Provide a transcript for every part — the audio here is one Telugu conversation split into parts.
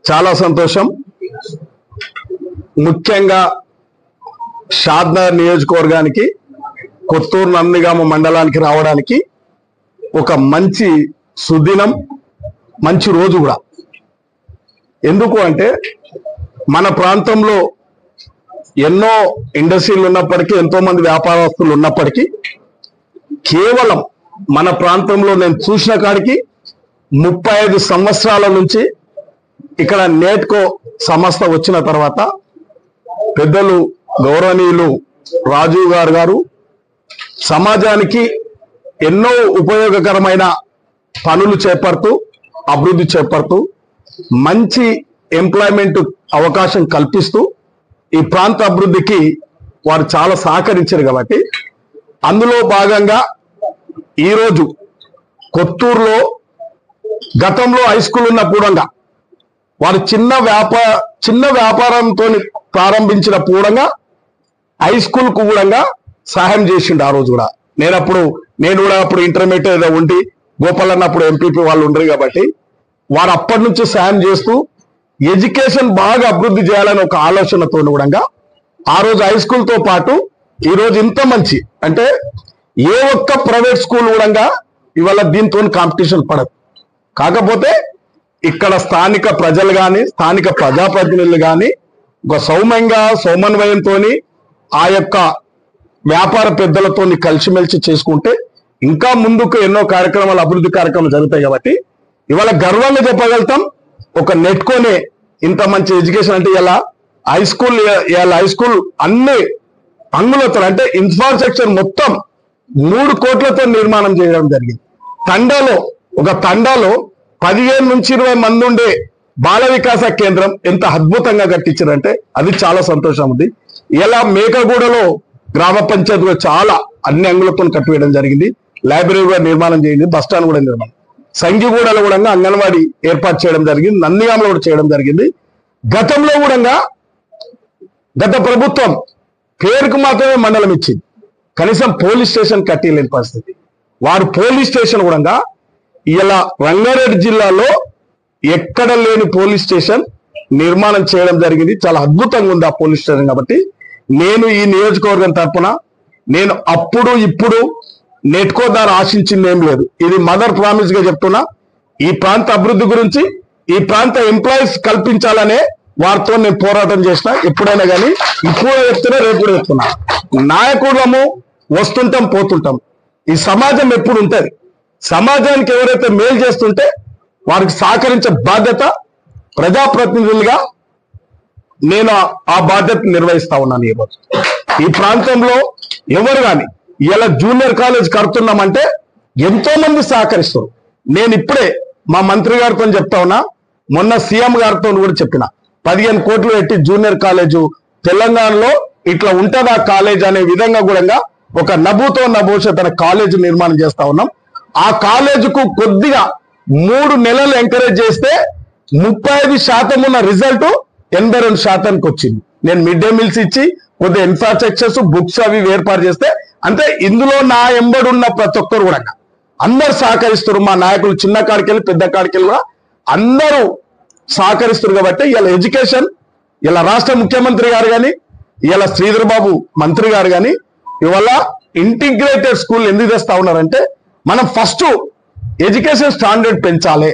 చాలా సంతోషం. ముఖ్యంగా షాద్నగర్ నియోజకవర్గానికి కొత్తూరు నందిగామ మండలానికి రావడానికి ఒక మంచి సుదినం, మంచి రోజు కూడా. ఎందుకు అంటే మన ప్రాంతంలో ఎన్నో ఇండస్ట్రీలు ఉన్నప్పటికీ, ఎంతో మంది వ్యాపారస్తులు ఉన్నప్పటికీ, కేవలం మన ప్రాంతంలో నేను చూసిన కాడికి 35 సంవత్సరాల నుంచి ఇక్కడ నేట్కో సంస్థ వచ్చిన తర్వాత పెద్దలు గౌరవనీయులు రాజీవ్ గారు సమాజానికి ఎన్నో ఉపయోగకరమైన పనులు చేపడుతూ, అభివృద్ధి చేపడుతూ, మంచి ఎంప్లాయ్మెంట్ అవకాశం కల్పిస్తూ ఈ ప్రాంత అభివృద్ధికి వారు చాలా సహకరించారు. కాబట్టి అందులో భాగంగా ఈరోజు కొత్తూరులో గతంలో హై స్కూల్ ఉన్న పూడంగా వారు చిన్న వ్యాపారంతో ప్రారంభించిన పూడంగా హై స్కూల్ కు కూడా సహాయం చేసిండు. ఆ రోజు కూడా నేను కూడా అప్పుడు ఇంటర్మీడియట్ ఏదో ఉండి గోపాలన్న అప్పుడు ఎంపీపీ వాళ్ళు ఉండరు కాబట్టి వారు అప్పటి నుంచి సహాయం చేస్తూ ఎడ్యుకేషన్ బాగా అభివృద్ధి చేయాలని ఒక ఆలోచనతో కూడా ఆ రోజు హై స్కూల్ తో పాటు ఈ రోజు ఇంత మంచి అంటే ఏ ఒక్క ప్రైవేట్ స్కూల్ కూడా ఇవాళ దీంతో కాంపిటీషన్ పడదు. కాకపోతే ఇక్కడ స్థానిక ప్రజలు కానీ, స్థానిక ప్రజాప్రతినిధులు కానీ ఒక సమన్వయంతో ఆ యొక్క వ్యాపార పెద్దలతో కలిసిమెలిసి చేసుకుంటే ఇంకా ముందుకు ఎన్నో కార్యక్రమాలు, అభివృద్ధి కార్యక్రమాలు జరుగుతాయి. కాబట్టి ఇవాళ గర్వంగా చెప్పగలుగుతాం, ఒక నెట్కోనే ఇంత మంచి ఎడ్యుకేషన్ అంటే ఇలా హై స్కూల్ అన్ని అంగులతో అంటే ఇన్ఫ్రాస్ట్రక్చర్ మొత్తం 3 కోట్లతో నిర్మాణం చేయడం జరిగింది. ఒక తండాలో 15 నుంచి 20 మంది ఉండే బాల వికాస కేంద్రం ఎంత అద్భుతంగా కట్టించారంటే అది చాలా సంతోషం ఉంది. ఇలా మేకగూడలో గ్రామ పంచాయతీ చాలా అన్ని అంగులతో కట్టివేయడం జరిగింది. లైబ్రరీ కూడా నిర్మాణం చేయండి, బస్టాండ్ కూడా నిర్మాణం, సంగిగూడలో కూడా అంగన్వాడీ ఏర్పాటు చేయడం జరిగింది, నందిగామలో కూడా చేయడం జరిగింది. గతంలో కూడా గత ప్రభుత్వం పేరుకు మాత్రమే మండలం ఇచ్చింది, కనీసం పోలీస్ స్టేషన్ కట్టిలేని పరిస్థితి. వారు పోలీస్ స్టేషన్ కూడా ఇలా రంగారెడ్డి జిల్లాలో ఎక్కడ లేని పోలీస్ స్టేషన్ నిర్మాణం చేయడం జరిగింది. చాలా అద్భుతంగా ఉంది ఆ పోలీస్ స్టేషన్. కాబట్టి నేను ఈ నియోజకవర్గం తరఫున నేను అప్పుడు ఇప్పుడు నెట్కో ద్వారా ఆశించింది ఏం లేదు. ఇది మదర్ ప్రామిస్ గా చెప్తున్నా. ఈ ప్రాంత అభివృద్ధి గురించి, ఈ ప్రాంత ఎంప్లాయీస్ కల్పించాలనే వారితో నేను పోరాటం చేసిన. ఎప్పుడైనా కానీ ఇప్పుడు చెప్తున్నా, రేపు కూడా చెప్తున్నా, నాయకులము వస్తుంటాం పోతుంటాం. ఈ సమాజం ఎప్పుడు ఉంటది. సమాజానికి ఎవరైతే మేలు చేస్తుంటే వారికి సహకరించే బాధ్యత ప్రజాప్రతినిధులుగా నేను ఆ బాధ్యత నిర్వహిస్తా ఉన్నాను. ఈ ప్రాంతంలో ఎవరు కానీ ఇలా జూనియర్ కాలేజ్ కడుతున్నామంటే ఎంతో మంది సహకరిస్తారు. నేను ఇప్పుడే మా మంత్రి గారితో చెప్తా ఉన్నా, మొన్న సీఎం గారితో కూడా చెప్పిన 15 కోట్లు పెట్టి జూనియర్ కాలేజు తెలంగాణలో ఇట్లా ఉంటుందా కాలేజ్ అనే విధంగా కూడా ఒక నభూతో భవిష్యత్ అనే కాలేజ్ నిర్మాణం చేస్తా ఉన్నాం. ఆ కాలేజీకు కొద్దిగా 3 నెలలు ఎంకరేజ్ చేస్తే 35% ఉన్న రిజల్ట్ 82% వచ్చింది. నేను మిడ్ డే మీల్స్ ఇచ్చి కొద్దిగా ఇన్ఫ్రాస్ట్రక్చర్స్, బుక్స్ అవి ఏర్పాటు చేస్తే అంటే ఇందులో నా ఎంబడున్న ప్రతి ఒక్కరు కూడా అందరు సహకరిస్తారు. మా నాయకులు చిన్న కాడికెళ్ళి పెద్ద కాడికెళ్ళి కూడా అందరూ సహకరిస్తారు. కాబట్టి ఇలా ఎడ్యుకేషన్, ఇలా రాష్ట్ర ముఖ్యమంత్రి గారు కానీ, ఇలా శ్రీధర్ బాబు మంత్రి గారు కానీ ఇవాళ ఇంటిగ్రేటెడ్ స్కూల్ ఎందుకు తెస్తా ఉన్నారంటే మనం ఫస్ట్ ఎడ్యుకేషన్ స్టాండర్డ్ పెంచాలి.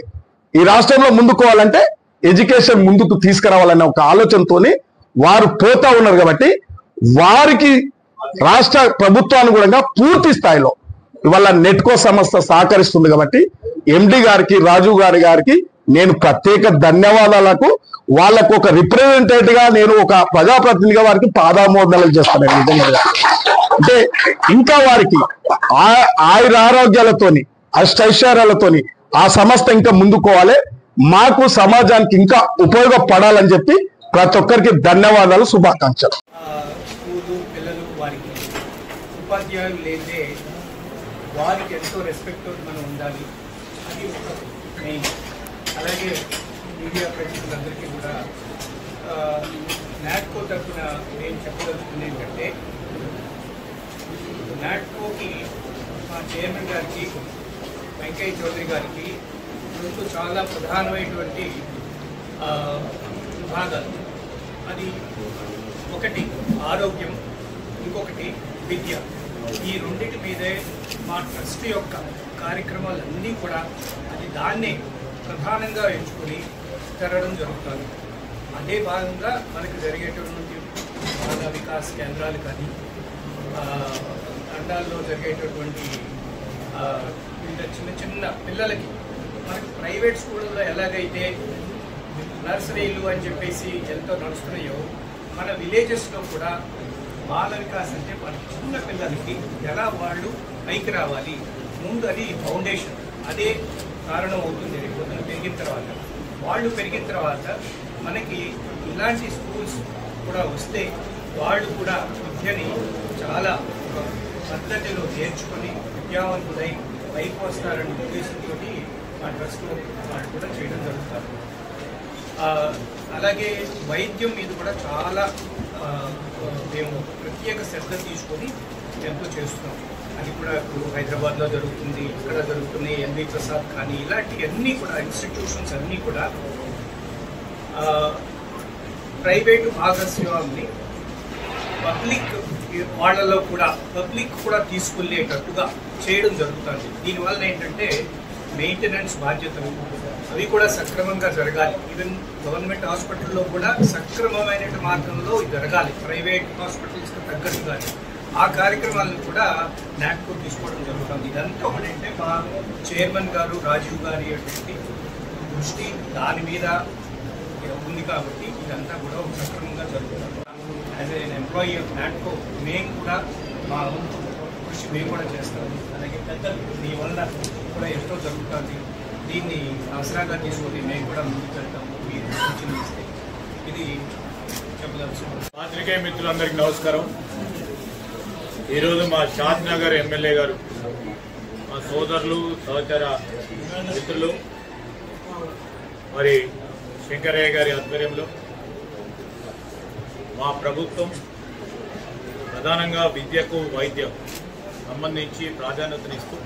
ఈ రాష్ట్రంలో ముందుకోవాలంటే ఎడ్యుకేషన్ ముందుకు తీసుకురావాలనే ఒక ఆలోచనతోని వారు పోతా ఉన్నారు. కాబట్టి వారికి రాష్ట్ర ప్రభుత్వాన్ని కూడా పూర్తి స్థాయిలో ఇవాళ నెట్కో సంస్థ సహకరిస్తుంది. కాబట్టి ఎండి గారికి, రాజీవ్ గారికి నేను ప్రత్యేక ధన్యవాదాలకు, వాళ్ళకు ఒక రిప్రజెంటేటివ్ గా నేను ఒక ప్రజాప్రతినిధిగా వారికి పాదామోదనలు చేస్తాను. నిజంగా అంటే ఇంకా వారికి ఆయురారోగ్యాలతోని, అష్టైశ్వర్యాలతోని ఆ సంస్థ ఇంకా ముందుకోవాలి, మాకు సమాజానికి ఇంకా ఉపయోగపడాలని చెప్పి ప్రతి ఒక్కరికి ధన్యవాదాలు, శుభాకాంక్షలు. స్కూలు పిల్లలు వారికి ఉపాధ్యాయులు లేదే వారికి ఎంతో రెస్పెక్ట్ మనం ఉండాలి, అది ఒక మెయిన్. అలాగే మీడియా ప్రతినిధులందరికీ కూడా నాట్కో తరఫున నేను చెప్పదలుచుకుంది ఏంటంటే, నాట్కోకి మా చైర్మన్ గారికి, వెంకయ్య చౌదరి గారికి ముందు చాలా ప్రధానమైనటువంటి భాగాలు. అది ఒకటి ఆరోగ్యం, ఇంకొకటి విద్య. ఈ రెండింటి మీదే మా ట్రస్ట్ యొక్క కార్యక్రమాలన్నీ కూడా దాన్నే ప్రధానంగా ఎంచుకొని జరగడం జరుగుతుంది. అదే భాగంగా మనకు జరిగేటటువంటి బాల వికాస్ కేంద్రాలు కానీ, తండాల్లో జరిగేటటువంటి చిన్న చిన్న పిల్లలకి మనకి ప్రైవేట్ స్కూళ్ళలో ఎలాగైతే నర్సరీలు అని చెప్పేసి ఎంతో నడుస్తున్నాయో, మన విలేజెస్లో కూడా బాల వికాస్ అంటే మనకి చిన్న పిల్లలకి ఎలా వాళ్ళు పైకి రావాలి, ముందు అది ఫౌండేషన్. అదే కారణం అవుతుంది. పొద్దున పెరిగిన తర్వాత, వాళ్ళు పెరిగిన తర్వాత మనకి ఇలాంటి స్కూల్స్ కూడా వస్తే వాళ్ళు కూడా విద్యని చాలా పద్ధతిలో నేర్చుకొని విద్యావంతులై పైకి వస్తారనే ఉద్దేశంతో ఆ ట్రస్ట్ వాళ్ళు కూడా చేయడం జరుగుతారు. అలాగే వైద్యం మీద కూడా చాలా మేము ప్రత్యేక శ్రద్ధ తీసుకొని ఎంతో చేస్తున్నాం. అది కూడా ఇప్పుడు హైదరాబాద్లో జరుగుతుంది, ఇక్కడ జరుగుతున్నాయి. ఎన్వి ప్రసాద్ కానీ ఇలాంటి అన్నీ కూడా ఇన్స్టిట్యూషన్స్ అన్నీ కూడా ప్రైవేటు భాగస్వామిని పబ్లిక్ వాళ్ళలో కూడా తీసుకెళ్లేటట్టుగా చేయడం జరుగుతుంది. దీనివల్ల ఏంటంటే మెయింటెనెన్స్ బాధ్యతలు అవి కూడా సక్రమంగా జరగాలి. ఈవెన్ గవర్నమెంట్ హాస్పిటల్లో కూడా సక్రమమైన మార్గంలో జరగాలి, ప్రైవేట్ హాస్పిటల్స్కి తగ్గట్టుగానే. ఆ కార్యక్రమాలను కూడా నాట్కో తీసుకోవడం జరుగుతుంది. ఇదంతా ఒకటంటే మా చైర్మన్ గారు రాజీవ్ గారి దృష్టి దాని మీద ఉంది కాబట్టి ఇదంతా కూడా సక్రమంగా జరుగుతుంది. As N employee of Natco మేము కూడా మా కృషి మేము కూడా చేస్తాము. అలాగే పెద్దలు మీ వల్ల కూడా ఎంతో జరుగుతుంది. దీన్ని ఆసరాగా తీసుకొని మేము కూడా ముందుకు వెళ్తాము. మీరు సూచనలు ఇస్తే ఇది చెప్పదలుచుకున్నాం. పాత్రికేయ మిత్రులందరికీ నమస్కారం. ఈరోజు మా షాద్ నగర్ ఎమ్మెల్యే గారు, మా సోదరులు, సహచర మిత్రులు, మరి శంకరయ్య గారి ఆధ్వర్యంలో మా ప్రభుత్వం ప్రధానంగా విద్యకు వైద్యం సంబంధించి ప్రాధాన్యతనిస్తూ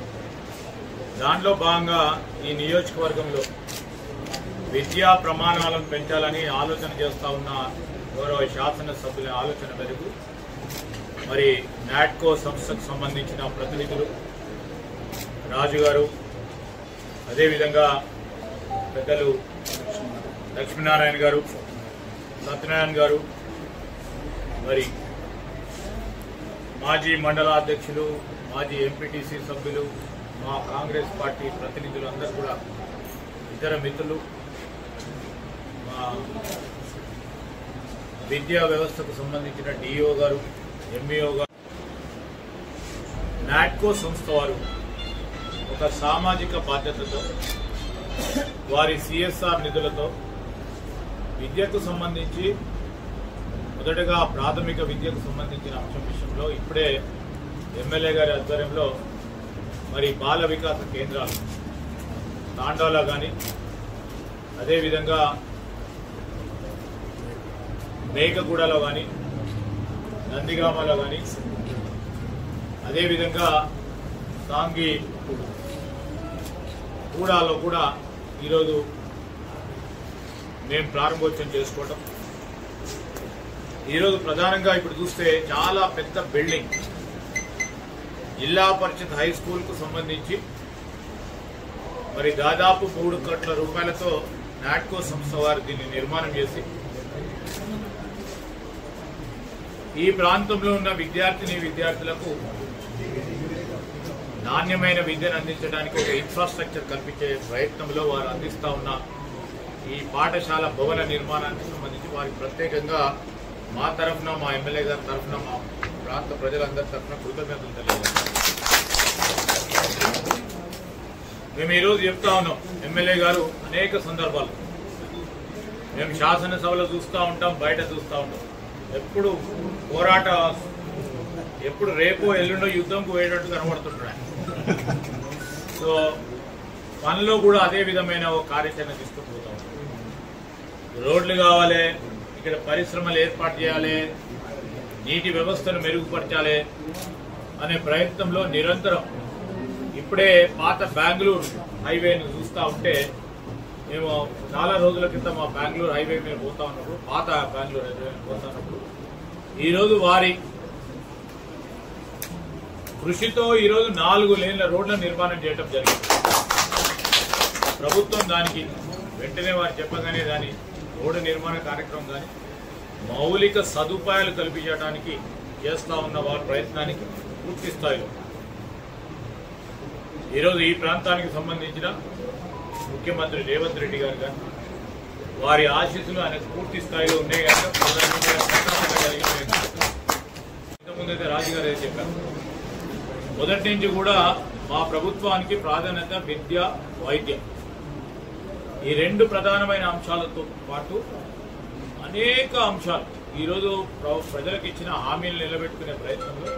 దానిలో భాగంగా ఈ నియోజకవర్గంలో విద్యా ప్రమాణాలను పెంచాలని ఆలోచన చేస్తూ ఉన్న గౌరవ శాసనసభ్యుల ఆలోచన మేరకు మరి నాట్కో సంస్థకు సంబంధించిన ప్రతినిధులు రాజు గారు, అదేవిధంగా పెద్దలు లక్ష్మీనారాయణ గారు, సత్యనారాయణ గారు, మరి మాజీ మండలాధ్యక్షులు, మాజీ ఎంపీటీసీ సభ్యులు, మా కాంగ్రెస్ పార్టీ ప్రతినిధులు అందరూ కూడా, ఇతర మిత్రులు, మా విద్యా వ్యవస్థకు సంబంధించిన డిఈఓ గారు, ఎంఈఓ గారు, నాట్కో సంస్థ వారు ఒక సామాజిక బాధ్యతతో వారి సిఎస్ఆర్ నిధులతో విద్యకు సంబంధించి మొదటగా ప్రాథమిక విద్యకు సంబంధించిన అంశం విషయంలో ఇప్పుడే ఎమ్మెల్యే గారి ఆధ్వర్యంలో మరి బాల వికాస కేంద్రాలు తాండాలో కానీ, అదేవిధంగా మేకగూడలో కానీ, నందిగామలో కానీ, అదేవిధంగా సాంగి గూడాలో కూడా ఈరోజు మేము ప్రారంభోత్సవం చేసుకోవటం. ఈరోజు ప్రధానంగా ఇప్పుడు చూస్తే చాలా పెద్ద బిల్డింగ్, జిల్లా పరిషత్ హై స్కూల్కు సంబంధించి మరి దాదాపు 3 కోట్ల రూపాయలతో నాట్కో సంస్థ వారు దీన్ని నిర్మాణం చేసి ఈ ప్రాంతంలో ఉన్న విద్యార్థులకు నాణ్యమైన విద్యను అందించడానికి ఒక ఇన్ఫ్రాస్ట్రక్చర్ కల్పించే ప్రయత్నంలో వారు అందిస్తూ ఉన్న ఈ పాఠశాల భవన నిర్మాణానికి సంబంధించి వారికి ప్రత్యేకంగా మా తరఫున, మా ఎమ్మెల్యే గారి తరఫున, మా ప్రాంత ప్రజలందరి తరఫున కృతజ్ఞతలు తెలియజేస్తాం. మేము ఈరోజు చెప్తా ఉన్నాం, ఎమ్మెల్యే గారు అనేక సందర్భాలు మేము శాసనసభలో చూస్తూ ఉంటాం, బయట చూస్తూ ఉంటాం, ఎప్పుడు పోరాట, ఎప్పుడు రేపో ఎల్లుండో యుద్ధంకు పోయేటట్టు కనబడుతుంటాడు. సో పనిలో కూడా అదే విధమైన ఒక కార్యాచరణ తీసుకుని పోతాం. రోడ్లు కావాలి, ఇక్కడ పరిశ్రమలు ఏర్పాటు చేయాలి, నీటి వ్యవస్థను మెరుగుపరచాలి అనే ప్రయత్నంలో నిరంతరం. ఇప్పుడే పాత బెంగళూరు హైవేను చూస్తూ ఉంటే మేము చాలా రోజుల క్రితం మా బెంగళూరు హైవే మీద పోతా ఉన్నప్పుడు, పాత బెంగళూరు హైవే మీద పోతా ఉన్నప్పుడు, ఈరోజు వారి కృషితో ఈరోజు 4 లేన్ల రోడ్ల నిర్మాణం చేయడం జరిగింది. ప్రభుత్వం దానికి వెంటనే వారు చెప్పగానే దాని రోడ్డు నిర్మాణ కార్యక్రమం కానీ మౌలిక సదుపాయాలు కల్పించడానికి చేస్తా ఉన్న వారి ప్రయత్నానికి పూర్తి స్థాయిలో ఈరోజు ఈ ప్రాంతానికి సంబంధించిన ముఖ్యమంత్రి రేవంత్ రెడ్డి గారు కానీ వారి ఆశీస్సులు ఆయనకు పూర్తి స్థాయిలో ఉన్నాయి కనుక ఇంతకుముందైతే రాజుగారు ఏదో చెప్పారు, మొదటి నుంచి కూడా మా ప్రభుత్వానికి ప్రాధాన్యత విద్య, వైద్యం, ఈ 2 ప్రధానమైన అంశాలతో పాటు అనేక అంశాలు ఈరోజు ప్రజలకు ఇచ్చిన హామీలు నిలబెట్టుకునే ప్రయత్నంలో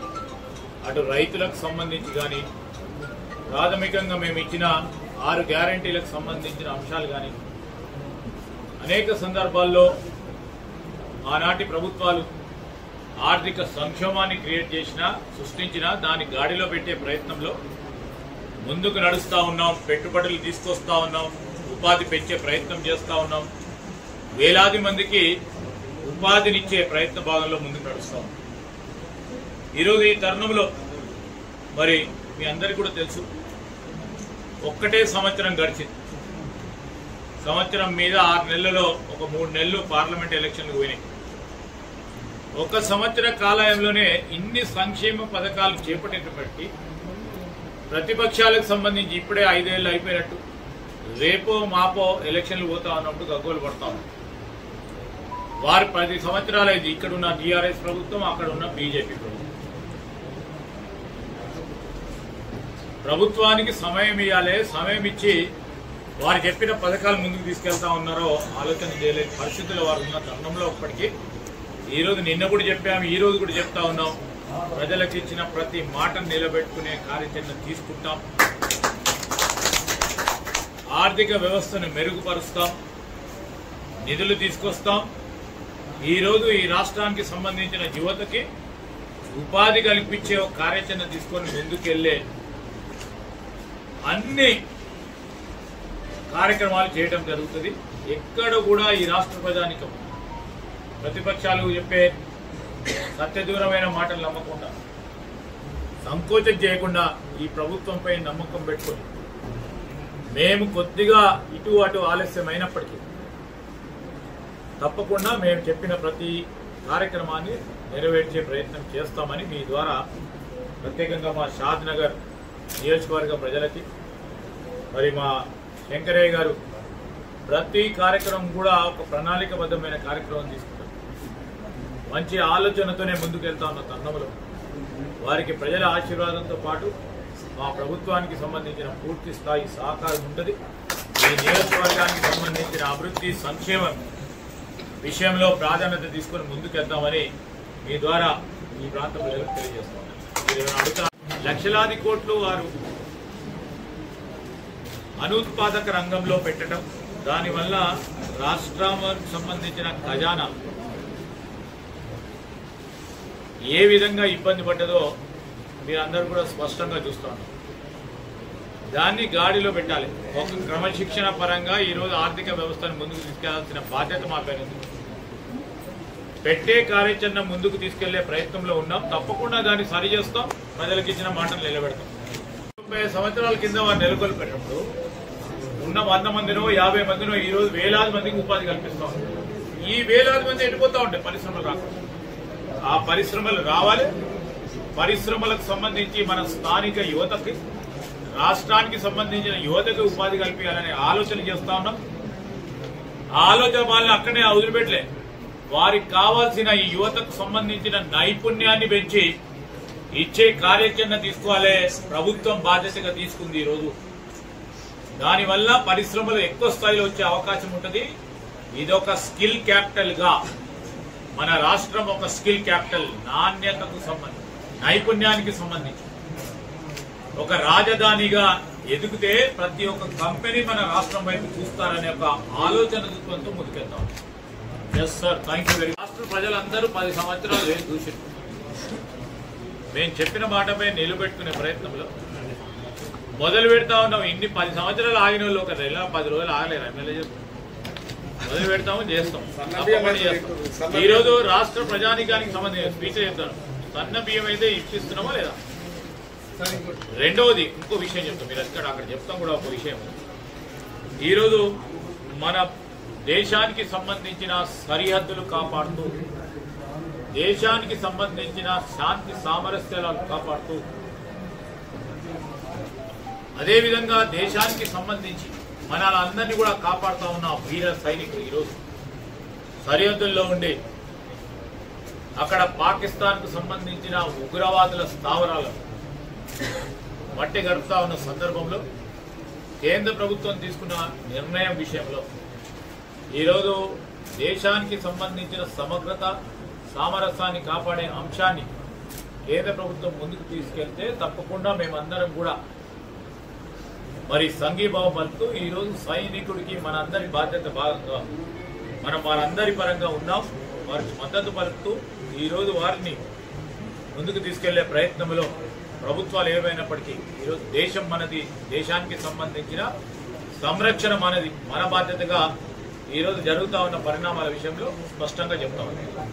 అటు రైతులకు సంబంధించి కానీ ప్రాథమికంగా మేము ఇచ్చిన 6 గ్యారంటీలకు సంబంధించిన అంశాలు కానీ అనేక సందర్భాల్లో ఆనాటి ప్రభుత్వాలు ఆర్థిక సంక్షోభాన్ని సృష్టించినా దాన్ని గాడిలో పెట్టే ప్రయత్నంలో ముందుకు నడుస్తూ ఉన్నాం. పెట్టుబడులు తీసుకొస్తా ఉన్నాం, ఉపాధి పెంచే ప్రయత్నం చేస్తూ ఉన్నాం, వేలాది మందికి ఉపాధినిచ్చే ప్రయత్న భాగంలో ముందుకు నడుస్తాం. ఈరోజు ఈ తరుణంలో మరి మీ అందరికీ కూడా తెలుసు, ఒక్కటే సంవత్సరం గడిచింది. సంవత్సరం మీద 6 నెలలలో ఒక 3 నెలలు పార్లమెంట్ ఎలక్షన్లు పోయినాయి. ఒక సంవత్సర కాలంలోనే ఇన్ని సంక్షేమ పథకాలు చేపట్టేటప్పటికీ ప్రతిపక్షాలకు సంబంధించి ఇప్పుడే 5 ఏళ్ళు అయిపోయినట్టు రేపో మాపో ఎలక్షన్లు పోతా ఉన్నప్పుడు గగ్గోలు పడతా ఉన్నారు. వారు 10 సంవత్సరాలు అయింది. ఇక్కడున్న టీఆర్ఎస్ ప్రభుత్వం, అక్కడ ఉన్న బీజేపీ ప్రభుత్వం. ప్రభుత్వానికి సమయం ఇవ్వాలి, సమయం ఇచ్చి వారు చెప్పిన పథకాలు ముందుకు తీసుకెళ్తా ఉన్నారో ఆలోచన చేయలేని పరిస్థితుల్లో వారు ఉన్న తరుణంలో ఇప్పటికీ ఈరోజు నిన్న కూడా చెప్పాము, ఈ రోజు కూడా చెప్తా ఉన్నాం, ప్రజలకు ఇచ్చిన ప్రతి మాటను నిలబెట్టుకునే కార్యాచరణ తీసుకుంటాం, ఆర్థిక వ్యవస్థను మెరుగుపరుస్తాం, నిధులు తీసుకొస్తాం. ఈరోజు ఈ రాష్ట్రానికి సంబంధించిన యువతకి ఉపాధి కల్పించే ఒక కార్యాచరణ తీసుకొని ముందుకెళ్లే అన్ని కార్యక్రమాలు చేయడం జరుగుతుంది. ఎక్కడ కూడా ఈ రాష్ట్ర ప్రజానికం ప్రతిపక్షాలు చెప్పే సత్యదూరమైన మాటలు నమ్మకుండా, సంకోచం చేయకుండా ఈ ప్రభుత్వంపై నమ్మకం పెట్టుకొని మేము కొద్దిగా ఇటు అటు ఆలస్యమైనప్పటికీ తప్పకుండా మేము చెప్పిన ప్రతి కార్యక్రమాన్ని నెరవేర్చే ప్రయత్నం చేస్తామని మీ ద్వారా ప్రత్యేకంగా మా షాద్ నగర్ నియోజకవర్గ ప్రజలకి, మరి మా శంకరయ్య గారు ప్రతి కార్యక్రమం కూడా ఒక ప్రణాళికబద్ధమైన కార్యక్రమం తీసుకుంటారు. మంచి ఆలోచనతోనే ముందుకెళ్తా ఉన్న తరుణంలో వారికి ప్రజల ఆశీర్వాదంతో పాటు మా ప్రభుత్వానికి సంబంధించిన పూర్తి స్థాయి సహకారం ఉంటుంది. ఈ నియోజకవర్గానికి సంబంధించిన అభివృద్ధి, సంక్షేమం విషయంలో ప్రాధాన్యత తీసుకొని ముందుకెళ్తామని మీ ద్వారా ఈ ప్రాంత ప్రజలకు తెలియజేస్తాం. మీరు అడుగుతా లక్షలాది కోట్లు వారు అనుత్పాదక రంగంలో పెట్టడం, దానివల్ల రాష్ట్రానికి సంబంధించిన ఖజానా ఏ విధంగా ఇబ్బంది పడ్డదో మీరందరూ కూడా స్పష్టంగా చూస్తున్నారు. దాన్ని గాడిలో పెట్టాలి. ఒక క్రమశిక్షణ పరంగా ఈరోజు ఆర్థిక వ్యవస్థను ముందుకు తీసుకెళ్లాల్సిన బాధ్యత మా పైన ఉంది. పెట్టే కార్యాచరణ ముందుకు తీసుకెళ్లే ప్రయత్నంలో ఉన్నాం. తప్పకుండా దాన్ని సరి చేస్తాం, ప్రజలకు ఇచ్చిన మాటలు నిలబెడతాం. 30 సంవత్సరాల కింద వారు నెలకొల్పేటప్పుడు ఉన్న 100 మందినో 50 మందినో ఈరోజు వేలాది మందికి ఉపాధి కల్పిస్తాం. ఈ వేలాది మంది ఎండిపోతా ఉంటాయి పరిశ్రమలు రాకుండా. ఆ పరిశ్రమలు రావాలి. పరిశ్రమలకు సంబంధించి మన స్థానిక యువతకి, రాష్ట్రానికి సంబంధించిన యువతకి ఉపాధి కల్పించాలనే ఆలోచన చేస్తా ఉన్నాం. ఆ ఆలోచన వాళ్ళని అక్కడనే వదిలిపెట్టలే. వారికి కావాల్సిన ఈ యువతకు సంబంధించిన నైపుణ్యాన్ని పెంచి ఇచ్చే కార్యాచరణ తీసుకోవాలి. ప్రభుత్వం బాధ్యతగా తీసుకుంది ఈరోజు. దానివల్ల పరిశ్రమలు ఎక్కువ స్థాయిలో వచ్చే అవకాశం ఉంటుంది. ఇదొక స్కిల్ క్యాపిటల్ గా మన రాష్ట్రం ఒక స్కిల్ క్యాపిటల్, నాణ్యతకు సంబంధించి, నైపుణ్యానికి సంబంధించి ఒక రాజధానిగా ఎదిగితే ప్రతి ఒక్క కంపెనీ మన రాష్ట్రం వైపు చూస్తారనే ఒక ఆలోచన దృక్పథంతో ముందుకెళ్తాం. Yes sir, thank you very much. రాష్ట్ర ప్రజలందరూ 10 సంవత్సరాలు చూసారు. మేము చెప్పిన మాటపై నిలబెట్టుకునే ప్రయత్నంలో మొదలు పెడతా ఉన్నాం. ఇన్ని 10 సంవత్సరాలు ఆగిన వాళ్ళు కదా, ఇలా 10 రోజులు ఆగలేరు. ఎమ్మెల్యే చెప్పు మొదలు పెడతాము, చేస్తాం, తప్పకుండా చేస్తాం. ఈరోజు రాష్ట్ర ప్రజానికానికి సంబంధించిన స్పీచ్ చెప్తాను. సన్న బియ్యం అయితే ఇప్పిస్తున్నామా లేదా? రెండవది ఇంకో విషయం చెప్తాం, మీరు అక్కడ చెప్తాం కూడా ఒక విషయం. ఈరోజు మన దేశానికి సంబంధించిన సరిహద్దులు కాపాడుతూ, దేశానికి సంబంధించిన శాంతి సామరస్యాలను కాపాడుతూ, అదేవిధంగా దేశానికి సంబంధించి మనలందరినీ కూడా కాపాడుతూ ఉన్న వీర సైనికులు ఈరోజు సరిహద్దుల్లో ఉండి అక్కడ పాకిస్తాన్కు సంబంధించిన ఉగ్రవాదుల స్థావరాలను మట్టి గడుపుతా ఉన్న సందర్భంలో కేంద్ర ప్రభుత్వం తీసుకున్న నిర్ణయం విషయంలో ఈరోజు దేశానికి సంబంధించిన సమగ్రత సామరస్యాన్ని కాపాడే అంశాన్ని కేంద్ర ప్రభుత్వం ముందుకు తీసుకెళ్తే తప్పకుండా మేమందరం కూడా మరి సంఘీభావం పలుకుతూ ఈరోజు సైనికుడికి మన అందరి బాధ్యత భాగంగా మనం వారందరి పరంగా ఉన్నాం. వారికి మద్దతు పలుకుతూ ఈరోజు వారిని ముందుకు తీసుకెళ్లే ప్రయత్నంలో ప్రభుత్వాలు ఏమైనప్పటికీ ఈరోజు దేశం మనది, దేశానికి సంబంధించిన సంరక్షణ మనది, మన బాధ్యతగా ఈరోజు జరుగుతూ ఉన్న పరిణామాల విషయంలో స్పష్టంగా చెప్తా ఉన్నాం.